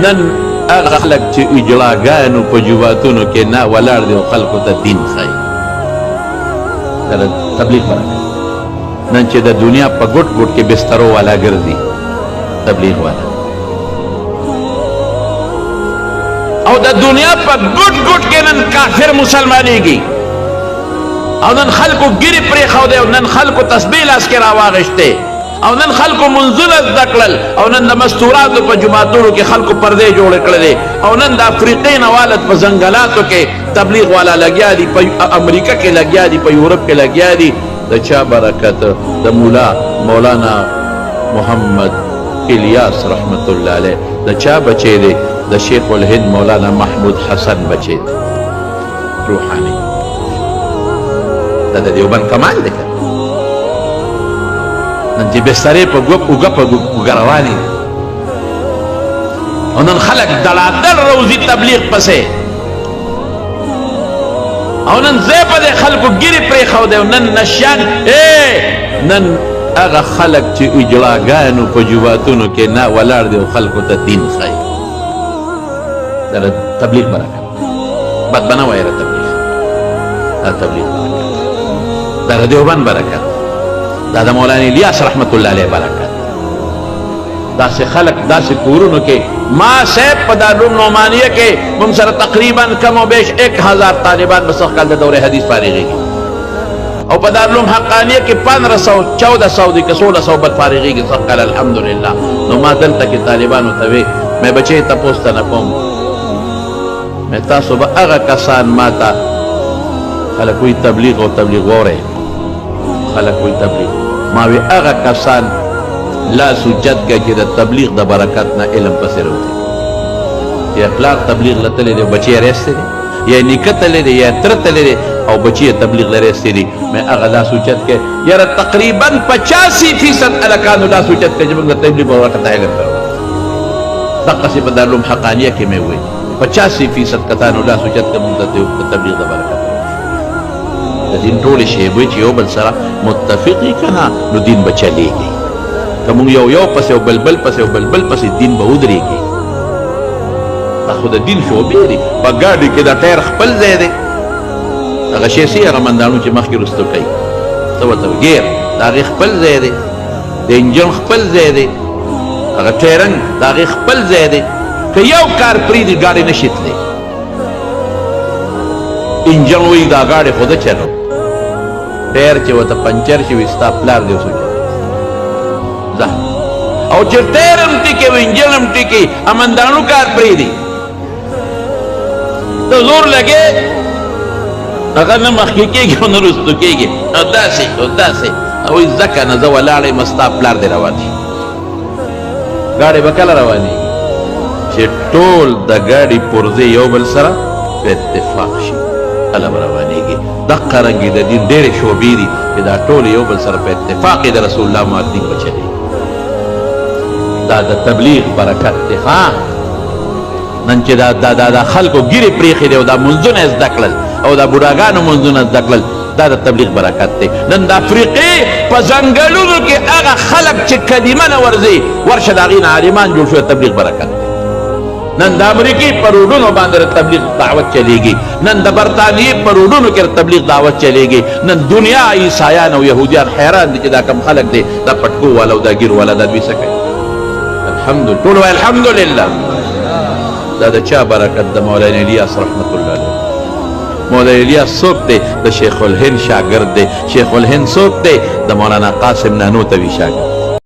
نن هغه خلک چې اجلاګانو په جوماتونو کې نه ولاړ دي او خلکو ته دین ښایي دا تبلیغ برکت نن چې د دنیا په ګوټ ګوټ کې بسترو والا ګرځي تبلیغ والا او د دنیا په ګوټ ګوټ کې نن کافر مسلمانېږي او نن خلکو ګیرې پرېښودی او نن خلکو تسبیح لاس کې راواغېشتې او نن خلکو منځونه زده کړل او نن د مستوراتو په جوماتونو کې خلکو پردې جوړې کړلې او نن د افریقې نوالت په ځنګلاتو کې تبلیغ والا لګیا دي په امریکا کې لګیا دي په یورپ کې لګیا دي د چا برکت د مولانا محمد الیاس رحمت الله علیه د چا بچی دی د شیخ الهند مولانا محمود حسن بچی دی روحانی دا د دیوبند کمال دی نن چې بسترې په اوږه په اوږه روانې دي او نن خلک دلادل روزي تبلیغ پسې او نن ځای په دې خلکو ګیرې پرېښودی او نن نشیان نن هغه خلک چې اجلاګانو په جوماتونو کې نه ولاړ دي او خلکو ته دین ښایي دا تبلیغ برکت بد به نه وایه تبلیغ دا تبلیغ برکت دا د دیوبند برکت دا د مولانا الیاس رحمت الله علیه برکت داسې خلک داسې کورونو کې ما صاحب په دارالعلوم نعمانیه کې موږ سره تقریبا کم و بیش 1000 طالبان به سږ کال د دورې حدیث فارغېږي او په دارالعلوم حقانیه کې 1500 1400 دي که 1600 بد فارغېږي سږ کال الحمدلله نو ما دلته کې طالبانو ته وې مې بچې تپوس ته نه کوم مې تاسو به هغه کسان ما ته خلک وایي تبلیغ او تبلیغ وورئ خلک وایي تبلیغ ما وی هغه کسان لاس اوچت کړه چې د تبلیغ د برکت نه علم پسې راوځي یا پلار تبلیغ له تللی دی بچی یې رایستی دی یا نیکه تللی دی یا تره تللی دی او بچی یې تبلیغ له رایستی دی مې هغه لاس اوچت کړه یاره تقریبا 85% هلکانو لاس اوچت کړه چې موږ د تبلیغ په برکت علم ته دقسې په دارالعلوم حقانیه کې مې وویل 85% کسانو لاس اوچت کړه موږ د تبلیغ د برکت د دین ټولې شیبې چې یو بل سره متفقې که نه نو دین به چلیږي که موږ یو پسې او بلبل پسې او بلبل پسې دین به ودرېږي دا خو د دین شعبې دي په ګاډي کې د ټایر خپل ځای دی هغه شیسي هغه منداڼو چې مخکې رستو کوي څه ورته ګیر د هغې خپل ځای دی د انجن خپل ځای دی هغه ټایرنګ د هغې خپل ځای دی که یو کار پرېږدي ګاډي نه شي تللی انجن وایي دا ګاډي خو ده چلو ټایر چې ورته پنچر شي وي ستا پلار دی اوس او چې ټایر هم ټیکي او انجن هم ټیکي امنداڼو کار پرېږدي ته زور لګې هغه نه مخکې کېږي او نه رستو کېږي او داسې او داسې وایي ځکه نه زه ولاړ یم ستا پلار دی روان شي ګاډۍ به کله روانېږي چې ټول د ګاډي پرزې یو بل سره په اتفاق شي کله به روانېږي دقه رنګې د دین ډېرې شعبې دي چې دا ټول یو بل سره په اتفاق د رسول الله معدین به چلېږي دا د تبلیغ برکت دی ها نن چې دا خلکو ګیرې پرېښې دي او دا منځونه یې زده کړل او دا بوډاګانو منځونه زده کړل دا د تبلیغ برکت دی نن د افریقې په ځنګلونو کې هغه خلک چې کلمه نه ورځي ورشه د هغې نه عالمان جوړ شوی تبلیغ برکت دی نن د امریکې په روډونو باندې تبلیغ دعوت چلیږي نن د برطانیې په روډونو کې تبلیغ دعوت چلیږي نن دنیا عیسایان او یهودیان حیران دي چې دا کم خلک دی دا پټکو والا او دا ګیر والا دا دوی څه کوي الحمدلله ټول وایي الحمدلله دا د چا برکت د مولانا الیاس رحمت الله علیه مولانا الیاس څوک دی د شیخ الهند شاګرد دی شیخ الهند څوک دی د مولانا قاسم نانوتوي شاګرد